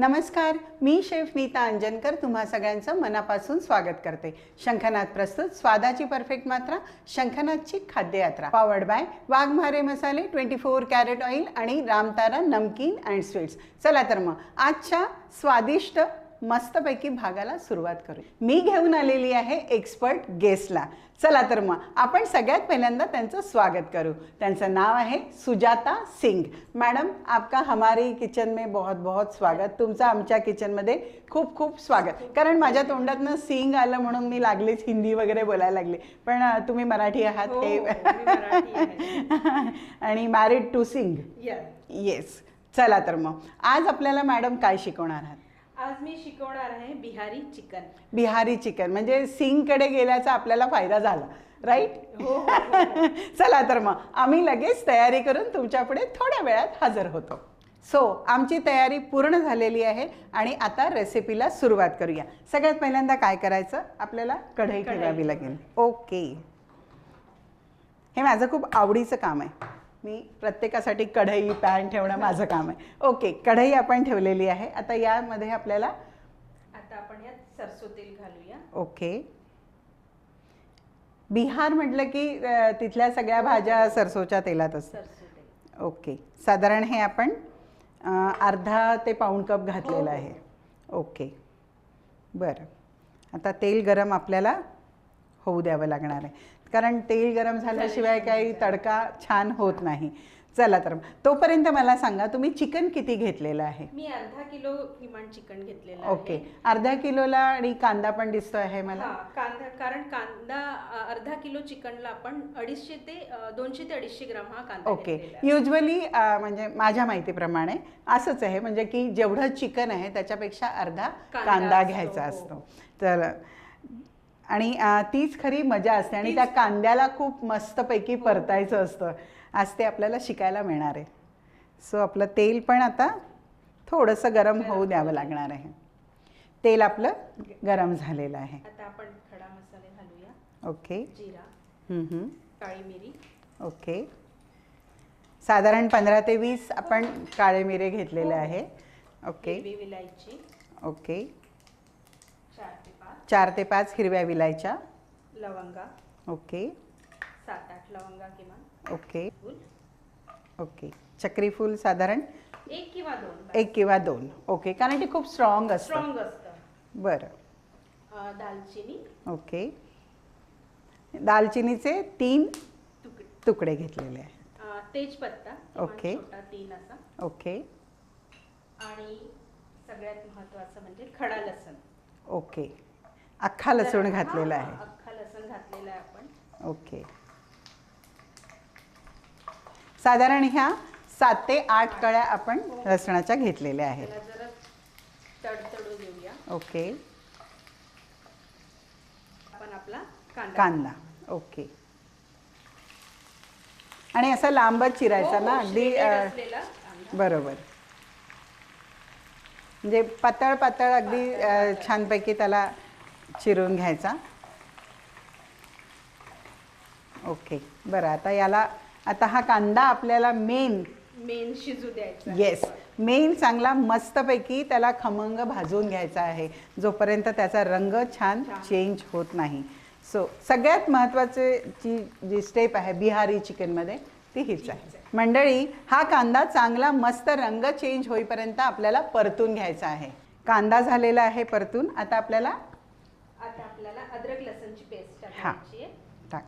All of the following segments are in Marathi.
नमस्कार, मी शेफ नीता अंजनकर तुम्हा सगळ्यांचं मनापासून स्वागत करते. शंखनाद प्रस्तुत स्वादाची परफेक्ट मात्रा, शंखनादची खाद्ययात्रा. पॉवर्ड बाय वाघमारे मसाले, 24 कॅरेट ऑइल आणि रामतारा नमकीन अँड स्वीट्स. चला तर मग आजच्या स्वादिष्ट मस्तपैकी भागाला सुरुवात करू. मी घेऊन आलेली आहे एक्सपर्ट गेस्टला. चला तर मग आपण सगळ्यात पहिल्यांदा त्यांचं स्वागत करू. त्यांचं नाव आहे सुजाता सिंग. मॅडम, आपका हमारे किचन में बहुत बहुत स्वागत. तुमचं आमच्या किचनमध्ये खूप खूप स्वागत. कारण माझ्या तोंडातनं सिंग आलं म्हणून मी लागलीच हिंदी वगैरे बोलायला लागले, पण तुम्ही मराठी आहात. हे आणि मॅरिड टू सिंग. येस. चला तर मग आज आपल्याला मॅडम काय शिकवणार आहात? आज मी शिकवणार आहे बिहारी चिकन. बिहारी चिकन म्हणजे सिंगकडे गेल्याचा आपल्याला फायदा झाला, राईट? हो. चला तर मग आम्ही लगेच तयारी करून तुमच्या पुढे थोड्या वेळात हजर होतो. सो आमची तयारी पूर्ण झालेली आहे आणि आता रेसिपीला सुरुवात करूया. सगळ्यात पहिल्यांदा काय करायचं, आपल्याला कढई ठेवावी लागेल. ओके, हे माझं खूप आवडीचं काम आहे. मी प्रत्येकासाठी कढई पॅन ठेवणं माझं काम आहे. ओके, कढई आपण ठेवलेली आहे. आता यामध्ये आपल्याला आपण यात सरसो तेल घालूया. ओके. बिहार म्हटलं की तिथल्या सगळ्या भाज्या सरसोच्या तेलात असतात. सरसो तेल. ओके, साधारण हे आपण अर्धा ते पाऊण कप घातलेलं आहे. ओके, बरं. आता तेल गरम आपल्याला होऊ द्यावं लागणार आहे, कारण तेल गरम झाल्याशिवाय काही तडका छान होत नाही. चला तर तोपर्यंत मला सांगा, तुम्ही चिकन किती घेतलेलं आहे? मी अर्धा किलो किमान चिकन घेतलेलं आहे. ओके, अर्धा किलोला. आणि कांदा पण दिसतो आहे मला. कांदा, कारण कांदा अर्धा किलो चिकनला आपण 250 ते 250 ग्राम हा कांदा. ओके, युजली म्हणजे माझ्या माहितीप्रमाणे असंच आहे, म्हणजे की जेवढं चिकन आहे त्याच्यापेक्षा अर्धा कांदा घ्यायचा असतो. तर आणि तीच खरी मजा असते आणि त्या कांद्याला खूप मस्तपैकी परतायचं असतं. आज ते आपल्याला शिकायला मिळणार आहे. सो आपलं तेल पण आता थोडंसं गरम होऊ द्यावं लागणार आहे. तेल आपलं गरम झालेलं आहे. आता आपण खडा मसाले घालूया. ओके. जिरा, काळी मिरी. ओके, साधारण 15 ते 20 आपण काळे मिरे घेतलेले आहे. ओके. हिरवी विलायची. ओके. 4 4 ते 5 ते 5 हिरव्या विलायच्या. लवंगा. ओके. 7-8 लवंगा किमान. ओके. ओके, चक्री फूल साधारण 1 किंवा 2. 1 किंवा 2. ओके, कारण ते खूप स्ट्रॉंग असतं. बरं. दालचिनी. ओके, दालचिनीचे 3 तुकडे घेतलेले आहेत. तेजपत्ता. ओके. 3 असा. ओके. आणि सगळ्यात महत्त्वाचं म्हणजे खडा लसूण. ओके, अख्खा लसूण घातलेला आहे. अख्खा लसूण घातलेला आहे आपण. ओके, साधारण ह्या 7 ते 8 कळ्या आपण लसणाच्या घेतलेल्या आहेत. जरा तडतडू देऊया. ओके. आपण आपला कांदा. ओके, आणि असा लांबच चिरायचा ना, अगदी बरोबर. म्हणजे पातळ पातळ अगदी छानपैकी त्याला चिरून घ्यायचा. ओके, बरं. आता हा कांदा आपल्याला मेन शिजू द्यायचा. येस, मेन चांगला मस्तपैकी त्याला खमंग भाजून घ्यायचा आहे, जोपर्यंत त्याचा रंग छान चेंज होत नाही. सो सगळ्यात महत्त्वाची जी स्टेप आहे बिहारी चिकनमध्ये ती हीच आहे. मंडळी, हा कांदा चांगला मस्त रंग चेंज होईपर्यंत आपल्याला परतून घ्यायचा आहे. कांदा झालेला आहे परतून. आता आपल्याला अद्रक लसूणची पेस्ट टाकायची आहे. टाक.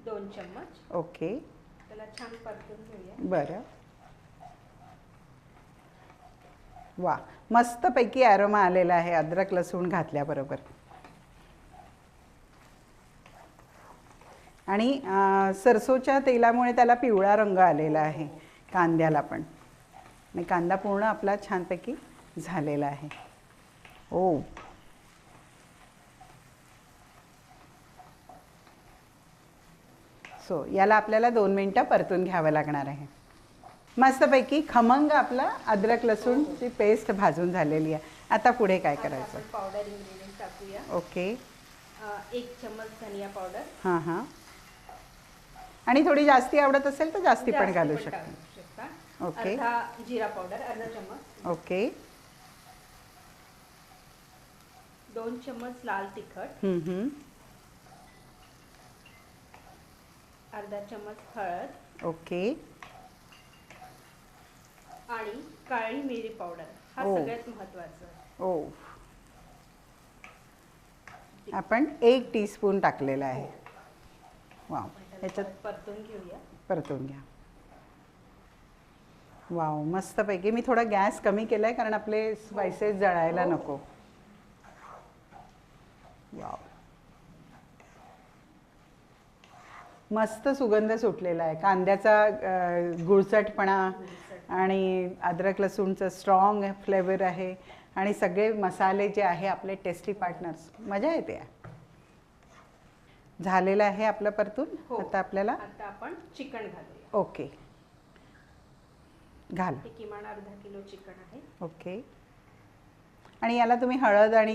2 चम्मच. ओके. त्याला छान परतून घेऊया. बरं. वा, मस्तपैकी ॲरोमा आलेला आहे अद्रक लसूण घातल्याबरोबर. आणि सरसोच्या तेलामुळे त्याला पिवळा रंग आलेला आहे कांद्याला पण. आणि कांदा पूर्ण आपला छानपैकी झालेला आहे. ओ, सो याला आपल्याला 2 मिनटं परतून घ्यावं लागणार आहे. मस्तपैकी खमंग आपला अद्रक लसूणची पेस्ट भाजून झालेली आहे. आता पुढे काय करायचं? पावडर इन्ग्रेडियंट टाकूया. ओके. 1 चम्मच धनिया पावडर. हां. आणि थोडी जास्ती आवडत असेल तर जास्ती पण घालू शकता. ओके. अर्धा जिरा पावडर, अर्धा चम्मच, ओके. 2 चम्मच लाल तिखट, अर्धा चम्मच हळद ओके. आणि काळी मिरी पावडर. हा ओ. सगळ्यात महत्वाचा आहे. ओ, आपण 1 टीस्पून टाकलेला आहे. वाव, ह्याच्यात परतून घेऊया. परतून घ्या. वाव, मस्तपैकी. मी थोडा गॅस कमी केला आहे कारण आपले स्पायसेस जळायला नको. वाव, मस्त सुगंध सुटलेला आहे. कांद्याचा गुळचटपणा आणि अद्रक लसूणचं स्ट्रॉंग फ्लेवर आहे आणि सगळे मसाले जे आहे आपले टेस्टी पार्टनर्स, मजा येते. झालेलं आहे आपलं परतून. आता आपल्याला आता आपण चिकन घालूया. ओके, घाल. हे किमान अर्धा किलो चिकन आहे. ओके. आणि याला तुम्ही हळद आणि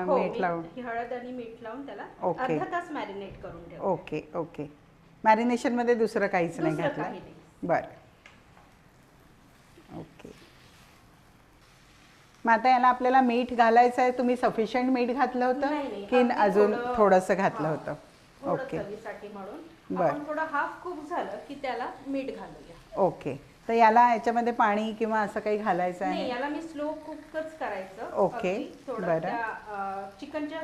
मीठ लावून, हळद आणि मीठ लावून त्याला ओके. अर्धा तास मॅरिनेट करून ठेवा. ओके. ओके. मॅरिनेशनमध्ये दुसरं काहीच नाही दुसरं घातलं. काही नाही. बरं. ओके. मग आता याला आपल्याला मीठ घालायचं आहे. तुम्ही सफिशियंट मीठ घातलं होतं नाही, की अगदी अजून थोडंसं हां, घातलं होतं? थोडं ओके. चवीसाठी म्हणून बरं. आपण थोडं हाफ कुक झालं की त्याला मीठ घालूया. ओके. तर याला याच्यामध्ये पाणी किंवा असं काही घालायचं नाही, आहे? याला मी स्लो कुकच करायचं. ओके. अगदी थोडं बरं. त्या चिकनच्या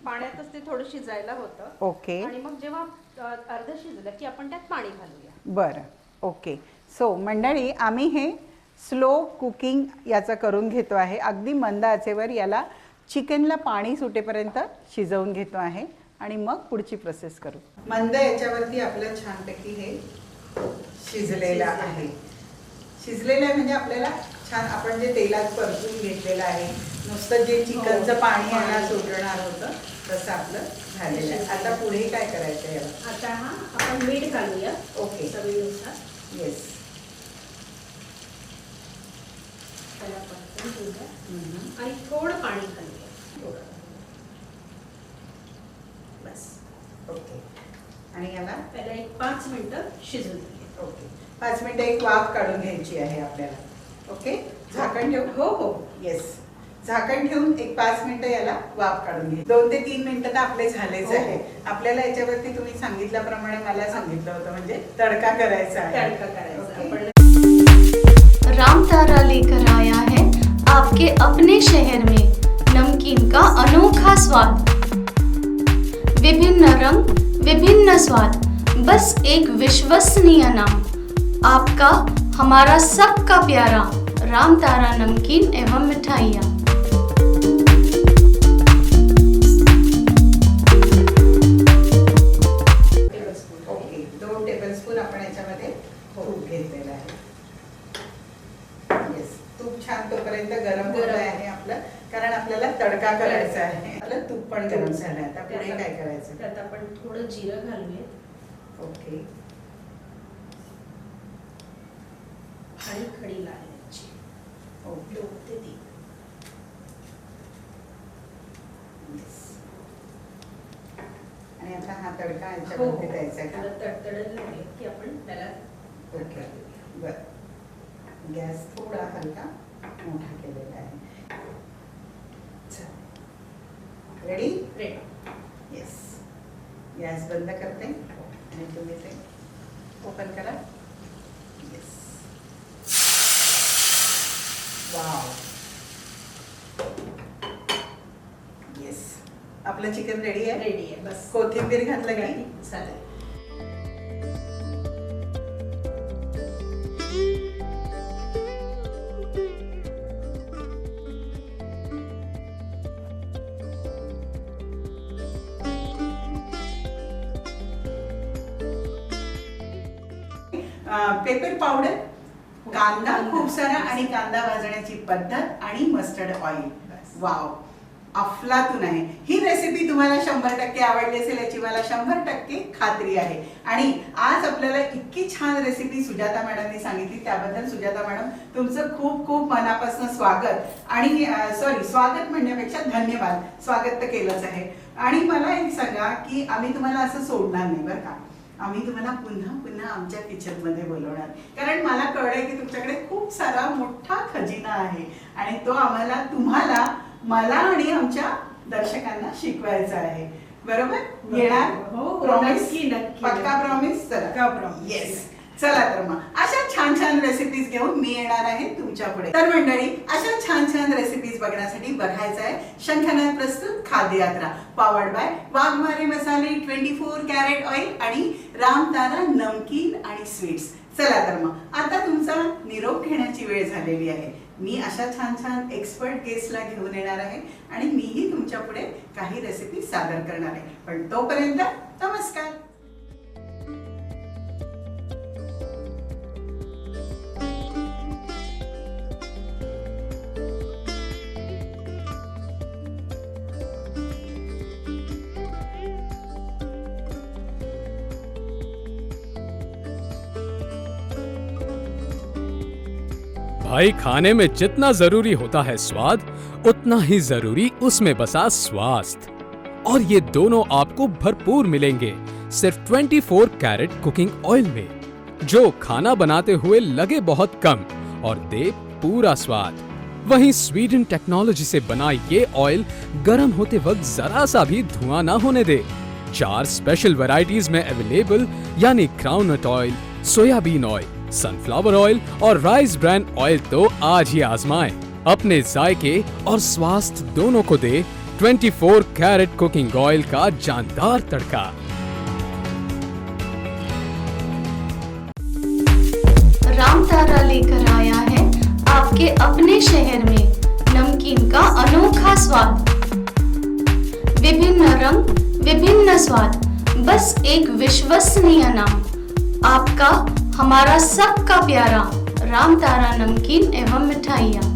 पाण्यातच ते थोडं शिजायला होतं. ओके. आणि मग जेव्हा अर्ध शिजलं की आपण त्यात पाणी घालूया. बरं. ओके. सो मंडळी, आम्ही हे स्लो कुकिंग याचं करून घेतो आहे. अगदी मंद आचेवर याला चिकनला पाणी सुटेपर्यंत शिजवून घेतो आहे आणि मग पुढची प्रोसेस करू. मंद याच्यावरती आपलं छानपैकी हे शिजलेलं आहे. शिजलेलं आहे म्हणजे आपल्याला छान, आपण जे तेलात परतून घेतलेलं आहे, नुसतं जे चिकनचं पाणी याला सुटणार होतं तसं आपलं झालेलं आहे. आता पुढे काय करायचं आहे याला? आता आपण मीठ घालूया. ओके. चवीनुसार. येस. त्याला परतून घेऊया आणि थोडं पाणी घालूया. बस. ओके. आणि याला त्याला एक 5 मिनिटं शिजून घेऊया. ओके. 5 मिनिटं एक वाफ काढून घ्यायची आहे आपल्याला. ओके. झाकण ठेवून, हो हो येस, झाकण ठेवून एक 5 मिनिटं याला वाफ काढून घे. 2 ते 3 मिनिटं तर आपले झालेच हो. आहे. आपल्याला याच्यावरती तुम्ही सांगितल्याप्रमाणे मला सांगितलं होतं म्हणजे तडका करायचा आहे. तडका करायचा. ओके. आपण रामतारा लेकर आया है आपके अपने शहर में नमकीन का अनोखा स्वाद। विभिन्न रंग, विभिन्न स्वाद, बस एक विश्वसनीय नाम, आपका हमारा सबका प्यारा रामतारा नमकीन एवं मिठाइयाँ। ओके. 2 टेबलस्पून आपण याच्यामध्ये तूप घेतलेलं आहे. येस, तूप छान तोपर्यंत गरम होत आहे आपलं, कारण आपल्याला तडका करायचा आहे. आपलं तूप पण गरम झालं. आता पुढे काय करायचं? त्यात आपण थोडं जिरं घालूया ओके. आणि खडी लाल मिरची. ओके. 2 ते 3. येस. आणि आता हा तडका हो याच्यामध्ये द्यायचा आहे का? थोडं तडतडत लागले की आपण त्याला ओके. बरं. गॅस थोडा हलका मोठा केलेला आहे. रेडी? रेडी. येस. गॅस बंद करते आणि तुम्ही ते ओपन करा. येस. वाव. येस. आपलं चिकन रेडी आहे. रेडी आहे. बस. कोथिंबीर घातलं की चालेल. पेपर पावडर, कांदा खूप सारा आणि कांदा भाजण्याची पद्धत आणि मस्टर्ड ऑइल. वाव, अफलातून आहे. ही रेसिपी तुम्हाला 100% आवडली असेल याची मला 100% खात्री आहे. आणि आज आपल्याला इतकी छान रेसिपी सुजाता मॅडमनी सांगितली, त्याबद्दल सुजाता मॅडम तुमचं खूप खूप मनापासून स्वागत. आणि स्वागत म्हणण्यापेक्षा धन्यवाद. स्वागत तर केलंच आहे. आणि मला एक सांगा की आम्ही तुम्हाला असं सोडणार नाही बरं का. आम्ही तुम्हाला पुन्हा पुन्हा आमच्या किचनमध्ये बोलवणार, कारण मला कळलंय की तुमच्याकडे खूप सारा मोठा खजिना आहे आणि तो आम्हाला, तुम्हाला, मला आणि आमच्या दर्शकांना शिकवायचा आहे. बरोबर? येणार? हो, Promise? नक्की, नक्की. पक्का प्रॉमिस? पक्का promise. येस. चला तर मग अशा छान छान रेसिपीज घेऊन मी येणार आहे तुमच्या पुढे. तर मंडळी, अशा छान छान रेसिपीज बघण्यासाठी बघायचं आहे शंखनाद प्रस्तुत खाद्य यात्रा, पॉवर्ड बाय वाघमारे मसाले, 24 कॅरेट ऑइल आणि रामतारा नमकीन आणि स्वीट्स. चला तर मग आता तुमचा निरोप घेण्याची वेळ झालेली आहे. मी अशा छान छान एक्सपर्ट गेस्टला घेऊन येणार आहे आणि मीही तुमच्या पुढे काही रेसिपी सादर करणार आहे. पण तोपर्यंत नमस्कार. भाई, खाने में जितना जरूरी होता है स्वाद, उतना ही जरूरी उसमें बसा स्वास्थ्य। और ये दोनों आपको भरपूर मिलेंगे सिर्फ 24 कैरेट कुकिंग ऑयल में, जो खाना बनाते हुए लगे बहुत कम और दे पूरा स्वाद। वहीं स्वीडन टेक्नोलॉजी से बना ये ऑयल गर्म होते वक्त जरा सा भी धुआं ना होने दे। 4 स्पेशल वैरायटीज में अवेलेबल, यानी groundnut oil, soybean oil, sunflower oil और राइस ब्रांड ऑयल तो आज ही आजमाएं। अपने जायके और स्वास्थ्य दोनों को दे 24 कैरेट कुकिंग ऑयल का जानदार तड़का। रामतारा लेकर आया है आपके अपने शहर में नमकीन का अनोखा स्वाद। विभिन्न रंग, विभिन्न स्वाद, बस एक विश्वसनीय नाम, आपका, हमारा सबका प्यारा रामतारा नमकीन एवं मिठाइयाँ।